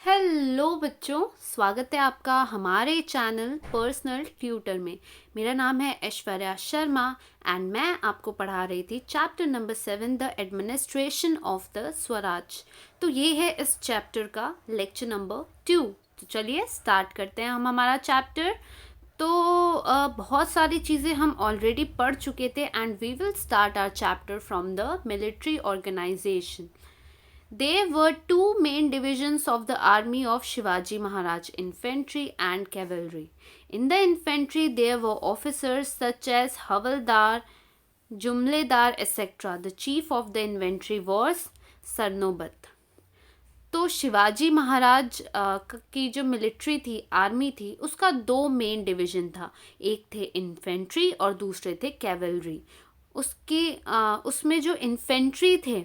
Hello बच्चों, स्वागत है आपका हमारे चैनल पर्सनल ट्यूटर में। मेरा नाम है ऐश्वर्या शर्मा एंड मैं आपको पढ़ा रही थी chapter number 7 the administration of the Swaraj. तो ये है इस चैप्टर का लेक्चर नंबर 2। तो चलिए स्टार्ट करते हैं हम हमारा चैप्टर। तो बहुत सारी चीज़ें हम ऑलरेडी पढ़ चुके थे and we will start our chapter from the military organisation. There were two main divisions of the army of Shivaji Maharaj, infantry and cavalry. In the infantry, there were officers such as Havaldar, Jumledar, etc. The chief of the infantry was Sarnobat. तो शिवाजी महाराज की जो military थी, army थी, उसका दो main division था। एक थे इन्फेंट्री और दूसरे थे कैवलरी। उसमें जो इन्फेंट्री थे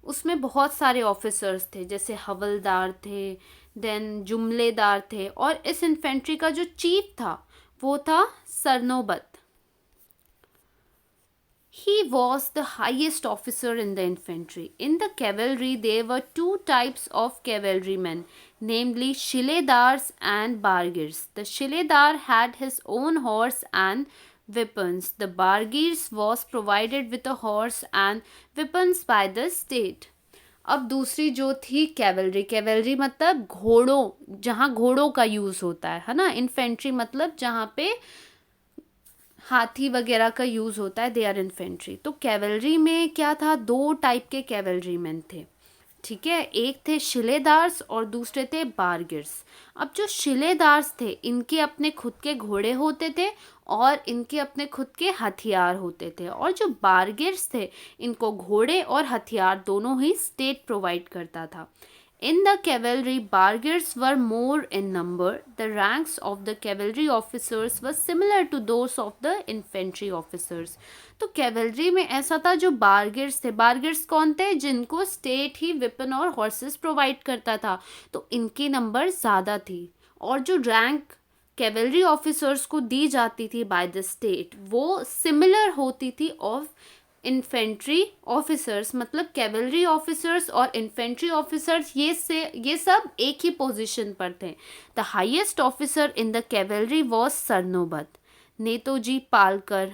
उसमें बहुत सारे ऑफिसर्स थे, जैसे हवलदार थे, देन जुमलेदार थे, और इस इन्फेंट्री का जो चीफ था वो था Sarnobat. He was the highest officer in the infantry. In the cavalry, there were two types of cavalrymen, namely Shiledars and Bargirs. The Shiledar had his own horse and weapons. The Bargirs was provided with a horse and weapons by the state. अब दूसरी जो थी cavalry, cavalry मतलब घोड़ों, जहाँ घोड़ों का use होता है ना। इन्फेंट्री मतलब जहाँ पे हाथी वगैरह का यूज़ होता है, दे आर इन्फेंट्री। तो कैवलरी में क्या था, दो टाइप के कैवलरी मैन थे, ठीक है। एक थे शिलेदार्स और दूसरे थे बारगिर्स। अब जो शिलेदार्स थे, इनके अपने खुद के घोड़े होते थे और इनके अपने खुद के हथियार होते थे, और जो बारगिर्स थे, इनको घोड़े और हथियार दोनों ही स्टेट प्रोवाइड करता था। In the cavalry, Bargirs were more in number. The ranks of the cavalry officers were similar to those of the infantry officers. तो कैवलरी में ऐसा था, जो बारगिर्स थे, बारगिर्स कौन थे, जिनको स्टेट ही वेपन और हॉर्सेस प्रोवाइड करता था, तो इनकी नंबर ज़्यादा थी। और जो रैंक कैवलरी ऑफिसर्स को दी जाती थी बाय द स्टेट, वो सिमिलर होती थी ऑफ इन्फेंट्री ऑफिसर्स। मतलब कैवलरी ऑफिसर्स और इन्फेंट्री ऑफिसर्स ये सब एक ही पोजीशन पर थे। The highest officer in the cavalry was Sarnobat. Netaji Palkar,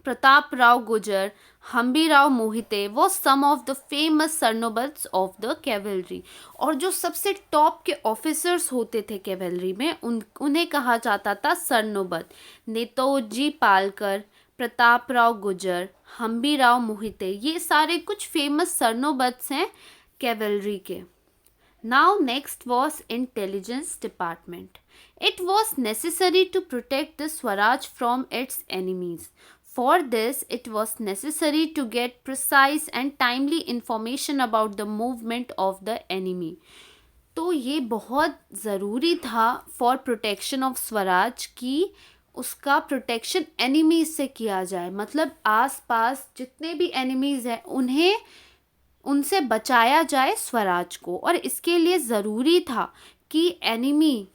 Pratap Rao Gujar, Hambirrao Mohite वो some of the famous Sarnobats of the cavalry. और जो सबसे टॉप के ऑफिसर्स होते थे कैवलरी में, उन्हें कहा जाता था सरनोबत। नेतोजी पालकर, प्रताप राव गुजर, हम्बीराव मोहिते, ये सारे कुछ फेमस सरनोबत्स हैं कैवलरी के। Now next was intelligence department. It was necessary to protect the Swaraj from its enemies. For this, it was necessary to get precise and timely information about the movement of the enemy. तो ये बहुत ज़रूरी था for protection of Swaraj की उसका protection enemies से किया जाए। मतलब आसपास जितने भी एनिमीज़ हैं उनसे बचाया जाए स्वराज को। और इसके लिए ज़रूरी था कि एनिमी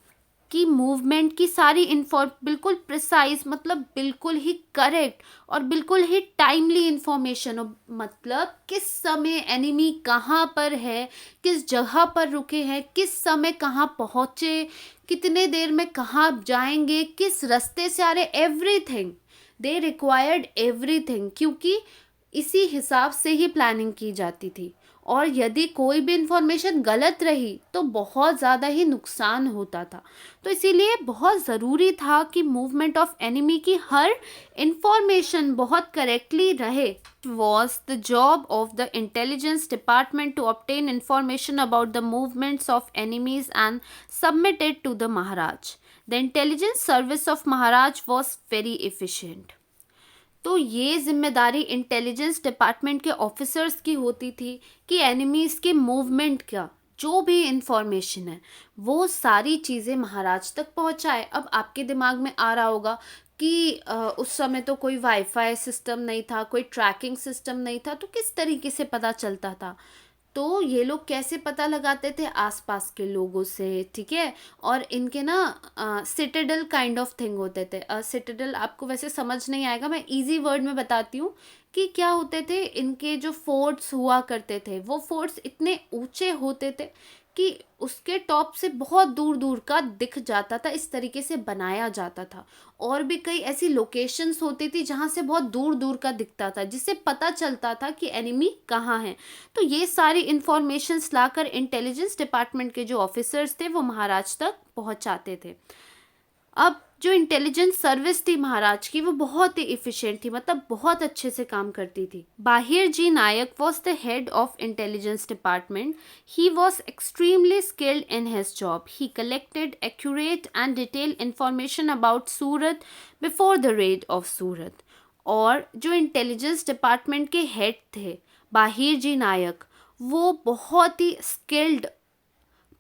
की मूवमेंट की सारी बिल्कुल प्रिसाइज, मतलब बिल्कुल ही करेक्ट और बिल्कुल ही टाइमली इंफॉर्मेशन हो। मतलब किस समय एनिमी कहाँ पर है, किस जगह पर रुके हैं, किस समय कहाँ पहुँचे, कितने देर में कहाँ जाएंगे, किस रास्ते से आ रहे, एवरीथिंग दे रिक्वायर्ड एवरीथिंग, क्योंकि इसी हिसाब से ही प्लानिंग की जाती थी। और यदि कोई भी इंफॉर्मेशन गलत रही तो बहुत ज़्यादा ही नुकसान होता था। तो इसीलिए बहुत ज़रूरी था कि मूवमेंट ऑफ एनिमी की हर इंफॉर्मेशन बहुत करेक्टली रहे। Was the job of the intelligence department to obtain information about the movements of enemies and submit it to the Maharaj. The intelligence service of Maharaj was very efficient. तो ये जिम्मेदारी intelligence department के officers की होती थी कि enemies के movement का जो भी इंफॉर्मेशन है वो सारी चीज़ें महाराज तक पहुंचाए। अब आपके दिमाग में आ रहा होगा कि उस समय तो कोई वाईफाई सिस्टम नहीं था, कोई ट्रैकिंग सिस्टम नहीं था, तो किस तरीके से पता चलता था। तो ये लोग कैसे पता लगाते थे, आसपास के लोगों से, ठीक है। और इनके ना सिटाडेल काइंड ऑफ थिंग होते थे। सिटाडेल आपको वैसे समझ नहीं आएगा, मैं इजी वर्ड में बताती हूँ कि क्या होते थे। इनके जो फोर्ट्स हुआ करते थे वो फोर्ट्स इतने ऊंचे होते थे कि उसके टॉप से बहुत दूर दूर का दिख जाता था, इस तरीके से बनाया जाता था। और भी कई ऐसी लोकेशंस होती थी जहाँ से बहुत दूर दूर का दिखता था, जिससे पता चलता था कि एनिमी कहाँ है। तो ये सारी इंफॉर्मेशंस लाकर इंटेलिजेंस डिपार्टमेंट के जो ऑफिसर्स थे वो महाराज तक पहुँचाते थे। अब जो इंटेलिजेंस सर्विस थी महाराज की, वो बहुत ही इफ़िशिएंट थी, मतलब बहुत अच्छे से काम करती थी। Bahirji Naik was the head of intelligence department. He was extremely skilled in his job. He collected accurate and detailed information about Surat before the raid of सूरत. और जो इंटेलिजेंस डिपार्टमेंट के हेड थे बाहिर जी नायक, वो बहुत ही स्किल्ड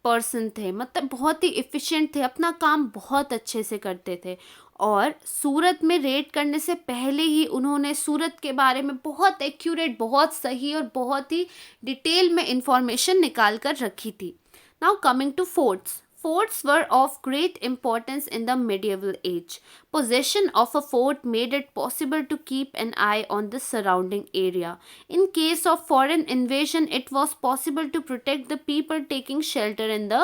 पर्सन थे, मतलब बहुत ही इफ़िशिएंट थे, अपना काम बहुत अच्छे से करते थे। और सूरत में रेड करने से पहले ही उन्होंने सूरत के बारे में बहुत एक्यूरेट, बहुत सही और बहुत ही डिटेल में इंफॉर्मेशन निकाल कर रखी थी। Now coming to forts. Forts were of great importance in the medieval age. Possession of a fort made it possible to keep an eye on the surrounding area. In case of foreign invasion, it was possible to protect the people taking shelter in the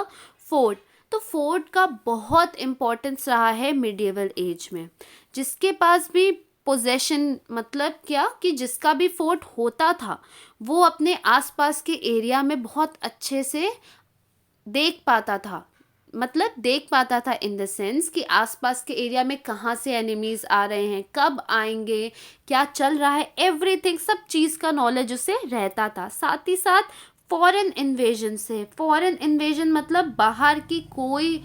fort. तो fort का बहुत importance रहा है medieval as में। जिसके पास भी possession, मतलब क्या कि जिसका भी फोर्ट होता था, वो अपने आसपास के एरिया में बहुत अच्छे से देख पाता था। मतलब देख पाता था इन द सेंस कि आसपास के एरिया में कहाँ से एनिमीज आ रहे हैं, कब आएंगे, क्या चल रहा है, एवरीथिंग, सब चीज़ का नॉलेज उसे रहता था। साथ ही साथ फॉरेन इन्वेजन से, फॉरेन इन्वेजन मतलब बाहर की कोई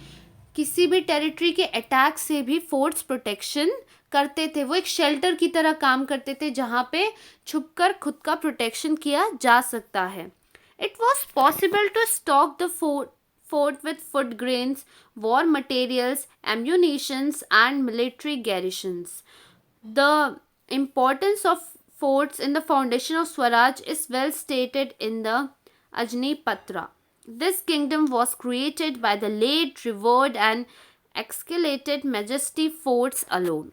किसी भी टेरिटरी के अटैक से भी फोर्स प्रोटेक्शन करते थे। वो एक शेल्टर की तरह काम करते थे जहाँ पे छुपकर खुद का प्रोटेक्शन किया जा सकता है। It was possible to stock the fort with food grains, war materials, ammunitions, and military garrisons. The importance of forts in the foundation of Swaraj is well stated in the Ajni Patra. This kingdom was created by the late, revered, and escalated majesty forts alone.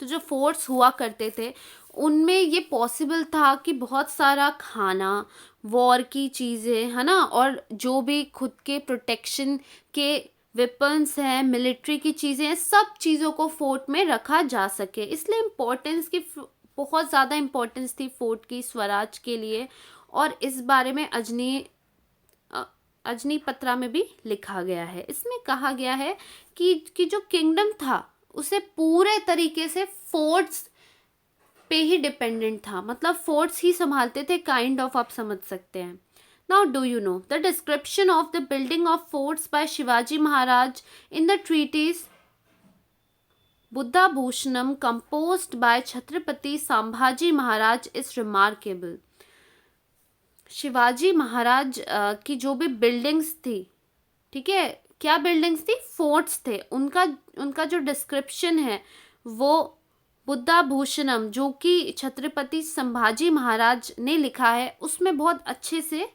तो जो forts हुआ करते थे उनमें ये possible था कि बहुत सारा खाना, वॉर की चीज़ें, है ना, और जो भी खुद के प्रोटेक्शन के वेपन्स हैं, मिलिट्री की चीज़ें हैं, सब चीज़ों को फोर्ट में रखा जा सके। इसलिए इम्पोर्टेंस की बहुत ज़्यादा इम्पोर्टेंस थी फोर्ट की स्वराज के लिए। और इस बारे में अजनी पत्रा में भी लिखा गया है। इसमें कहा गया है कि जो किंगडम था उसे पूरे तरीके से फोर्ट्स पे ही डिपेंडेंट था, मतलब फोर्ट्स ही संभालते थे, काइंड ऑफ, आप समझ सकते हैं। Now do you know the description of the building of forts by Shivaji Maharaj in the treatise Budhbhushanam composed by Chhatrapati Sambhaji Maharaj is remarkable. Shivaji Maharaj की जो भी बिल्डिंग्स थी, ठीक है, क्या बिल्डिंग्स थी, फोर्ट्स थे, उनका जो डिस्क्रिप्शन है वो बुद्धाभूषणम, जो कि छत्रपति संभाजी महाराज ने लिखा है, उसमें बहुत अच्छे से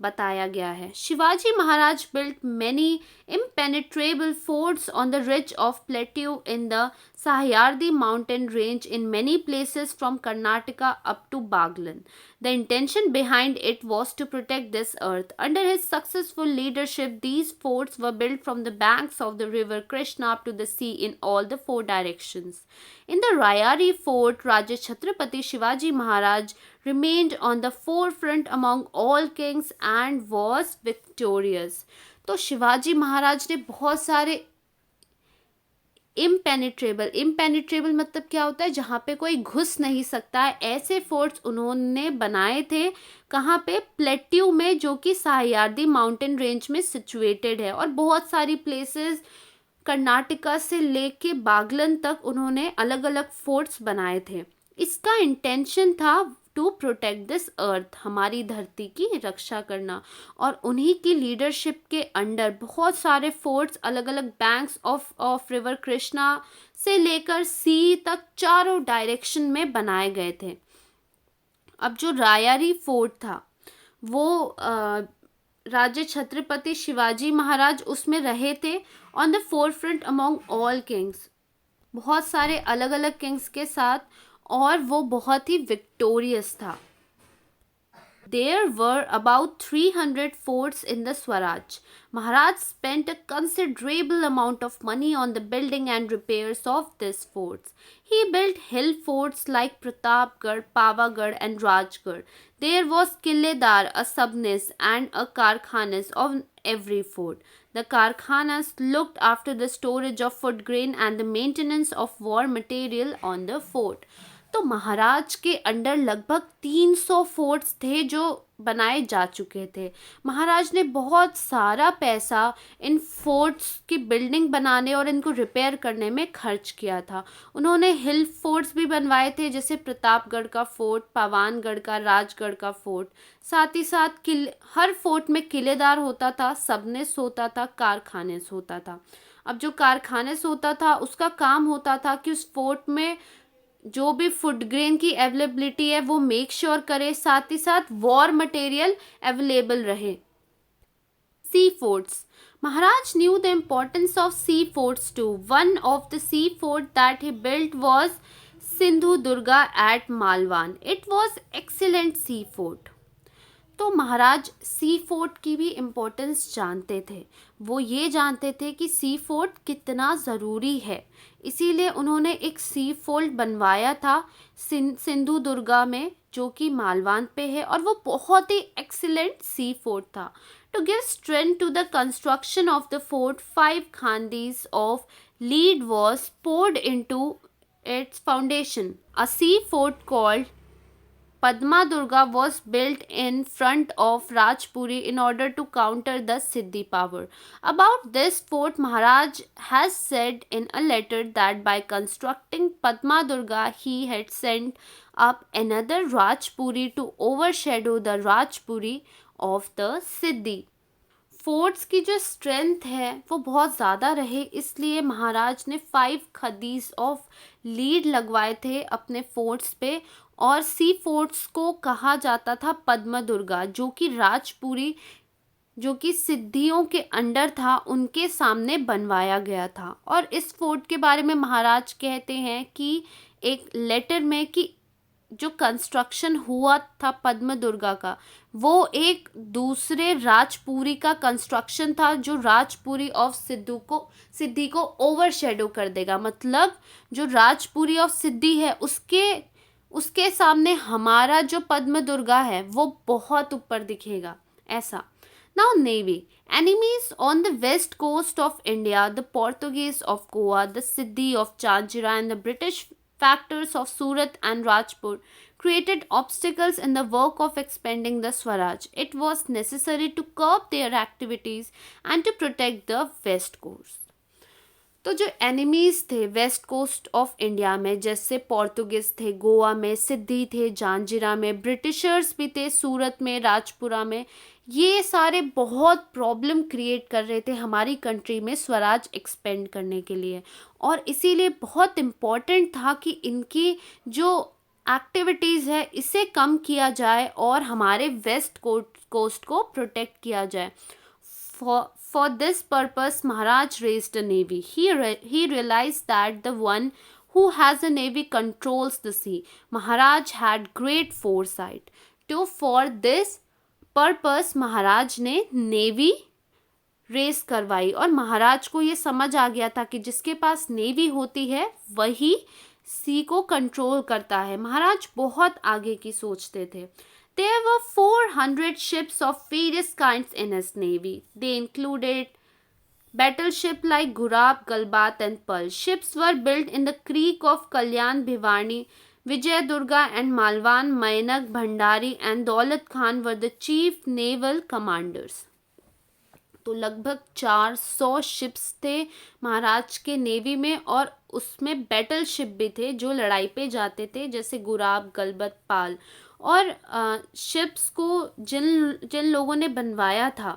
बताया गया है। Shivaji Maharaj built many impenetrable forts on the ridge of plateau in the Sahyadri mountain range in many places from Karnataka up to Baglan. The intention behind it was to protect this earth. Under his successful leadership, these forts were built from the banks of the river Krishna up to the sea in all the four directions. In the Rayari fort, Raja Chhatrapati Shivaji Maharaj remained on the forefront among all kings and was victorious. तो शिवाजी महाराज ने बहुत सारे impenetrable मतलब क्या होता है, जहाँ पे कोई घुस नहीं सकता है, ऐसे फोर्ट्स उन्होंने बनाए थे। कहाँ पे, प्लेट्यू में, जो कि सह्याद्री माउंटेन रेंज में सिचुएटेड है। और बहुत सारी प्लेसेस कर्नाटका से लेके बागलन तक उन्होंने अलग अलग फोर्ट्स बनाए थे। इसका इंटेंशन था टू प्रोटेक्ट दिस अर्थ, हमारी धरती की रक्षा करना। और उन्हीं की लीडरशिप के अंडर बहुत सारे फोर्ट्स अलग अलग बैंक्स ऑफ रिवर कृष्णा से लेकर सी तक चारों डायरेक्शन में बनाए गए थे। अब जो रायारी फोर्ट था वो राजा छत्रपति शिवाजी महाराज उसमें रहे थे on the forefront among all Kings, बहुत सारे अलग अलग किंग्स के साथ, और वो बहुत ही विक्टोरियस था। There were about 300 forts in the Swaraj. Maharaj spent a considerable amount of money on the building and repairs of these forts. He built hill forts like Pratapgarh, Pavagadh, and Rajgarh. There was Kiledar, a subnis, and a karkhanas of every fort. The karkhanas looked after the storage of food grain and the maintenance of war material on the fort. तो महाराज के under लगभग 300 forts थे जो बनाए जा चुके थे। महाराज ने बहुत सारा पैसा इन फोर्ट्स की बिल्डिंग बनाने और इनको रिपेयर करने में खर्च किया था। उन्होंने हिल फोर्ट्स भी बनवाए थे, जैसे प्रतापगढ़ का फोर्ट, पावानगढ़ का, राजगढ़ का फोर्ट। साथ ही साथ हर फोर्ट में किलेदार होता था, सबनेस होता था, कारखानेस होता था। अब जो कारखानेस होता था उसका काम होता था कि उस फोर्ट में जो भी फूड ग्रेन की अवेलेबिलिटी है वो मेक श्योर करे, साथ ही साथ वॉर मटेरियल अवेलेबल रहे। सी forts, Maharaj knew the importance of sea forts too. One of the sea fort that he built was Sindhu Durga at Malwan. It was excellent sea fort. तो महाराज सी fort की भी importance जानते थे। वो ये जानते थे कि सी फोर्ट कितना ज़रूरी है, इसीलिए उन्होंने एक सी फोर्ट बनवाया था सिंधु दुर्गा में, जो कि मालवान पे है, और वो बहुत ही एक्सीलेंट सी फोर्ट था। To give strength to the construction of the fort 5 khandis of lead was poured into its foundation. A sea fort called Padma Durga was built in front of Rajpuri in order to counter the Siddhi power. About this fort, Maharaj has said in a letter that by constructing Padma Durga, he had sent up another Rajpuri to overshadow the Rajpuri of the Siddhi. Forts की जो strength है वो बहुत ज़्यादा रहे, इसलिए महाराज ने 5 खदीस of lead लगवाए थे अपने फोर्ट्स पे। और सी फोर्ट्स को कहा जाता था पद्म दुर्गा, जो कि राजपुरी, जो कि सिद्धियों के अंडर था, उनके सामने बनवाया गया था। और इस फोर्ट के बारे में महाराज कहते हैं कि एक लेटर में कि जो कंस्ट्रक्शन हुआ था पद्म दुर्गा का, वो एक दूसरे राजपुरी का कंस्ट्रक्शन था जो राजपुरी ऑफ सिद्धि को ओवरशैडो कर देगा। मतलब जो राजपुरी ऑफ सिद्धि है उसके सामने हमारा जो पद्म दुर्गा है वो बहुत ऊपर दिखेगा, ऐसा। Now Navy. Enemies on the west coast of India, the Portuguese of Goa, the Siddhi of Chanchira, and the British factors of Surat and Rajpur created obstacles in the work of expanding the Swaraj. It was necessary to curb their activities and to protect the west coast. तो जो enemies थे west coast of India में, जैसे Portuguese थे गोवा में, सिद्धि थे जांजिरा में, Britishers भी थे सूरत में, राजपुरा में, ये सारे बहुत प्रॉब्लम क्रिएट कर रहे थे हमारी कंट्री में स्वराज एक्सपेंड करने के लिए। और इसीलिए बहुत इम्पॉर्टेंट था कि इनकी जो एक्टिविटीज़ है इसे कम किया जाए और हमारे वेस्ट कोस्ट को प्रोटेक्ट किया जाए। For this purpose, Maharaj raised a navy. He realized that the one who has a navy controls the sea. Maharaj had great foresight. So for this purpose, Maharaj ने navy race करवाई और महाराज को ये समझ आ गया था कि जिसके पास नेवी होती है वही सी को कंट्रोल करता है। महाराज बहुत आगे की सोचते थे। There were 400 ships of various kinds in his navy. They included battleships like Gurab, Galbat, and Pearl. Ships were built in the creek of Kalyan, Bhiwani, Vijay Durga, and Malwan. Mainak, Bhandari, and Daulat Khan were the chief naval commanders. तो लगभग 400 ships थे महाराज के navy में, और उसमें battle ship भी थे जो लड़ाई पे जाते थे, जैसे गुराब, गलबत, पाल। और शिप्स को जिन लोगों ने बनवाया था,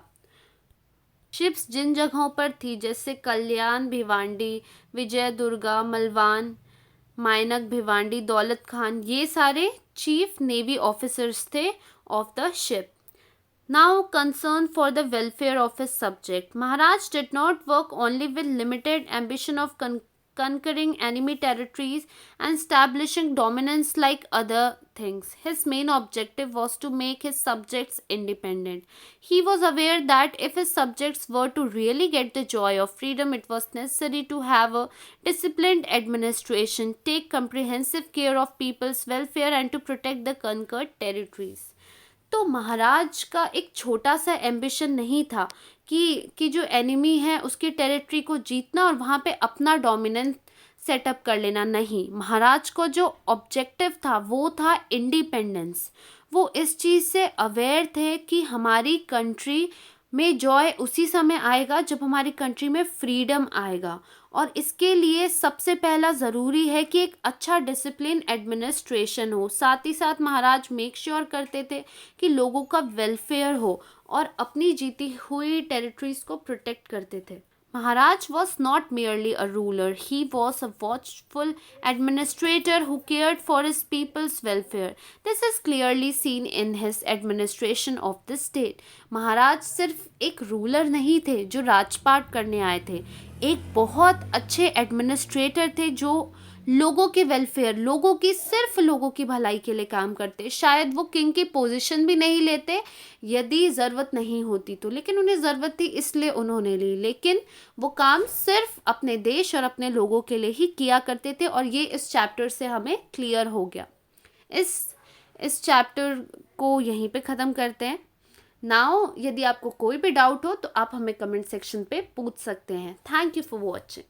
शिप्स जिन जगहों पर थी, जैसे कल्याण, भिवांडी, विजय दुर्गा, मलवान, मायनक, भिवांडी, दौलत खान, ये सारे चीफ नेवी ऑफिसर्स थे of the ship. Now, concerned for the welfare of his subject, Maharaj did not work only with limited ambition of conquering enemy territories, and establishing dominance like other things. His main objective was to make his subjects independent. He was aware that if his subjects were to really get the joy of freedom, it was necessary to have a disciplined administration, take comprehensive care of people's welfare, and to protect the conquered territories. तो महाराज का एक छोटा सा ambition नहीं था कि जो enemy है उसकी टेरिटरी को जीतना और वहाँ पे अपना डोमिनेंस सेटअप कर लेना। नहीं, महाराज को जो ऑब्जेक्टिव था वो था इंडिपेंडेंस। वो इस चीज़ से अवेयर थे कि हमारी कंट्री में जॉय उसी समय आएगा जब हमारी कंट्री में फ्रीडम आएगा, और इसके लिए सबसे पहला ज़रूरी है कि एक अच्छा डिसिप्लिन एडमिनिस्ट्रेशन हो। साथ ही साथ महाराज मेक श्योर करते थे कि लोगों का वेलफेयर हो और अपनी जीती हुई टेरिटरीज को प्रोटेक्ट करते थे। Maharaj was not merely a ruler, he was a watchful administrator who cared for his people's welfare. This is clearly seen in his administration of the state. महाराज सिर्फ एक रूलर नहीं थे जो राजपाट करने आए थे, एक बहुत अच्छे एडमिनिस्ट्रेटर थे जो लोगों के वेलफेयर, सिर्फ लोगों की भलाई के लिए काम करते। शायद वो किंग की पोजीशन भी नहीं लेते यदि ज़रूरत नहीं होती तो, लेकिन उन्हें ज़रूरत थी इसलिए उन्होंने ली, लेकिन वो काम सिर्फ अपने देश और अपने लोगों के लिए ही किया करते थे, और ये इस चैप्टर से हमें क्लियर हो गया। इस चैप्टर को यहीं पे ख़त्म करते हैं। नाउ यदि आपको कोई भी डाउट हो तो आप हमें कमेंट सेक्शन पे पूछ सकते हैं। Thank you for watching.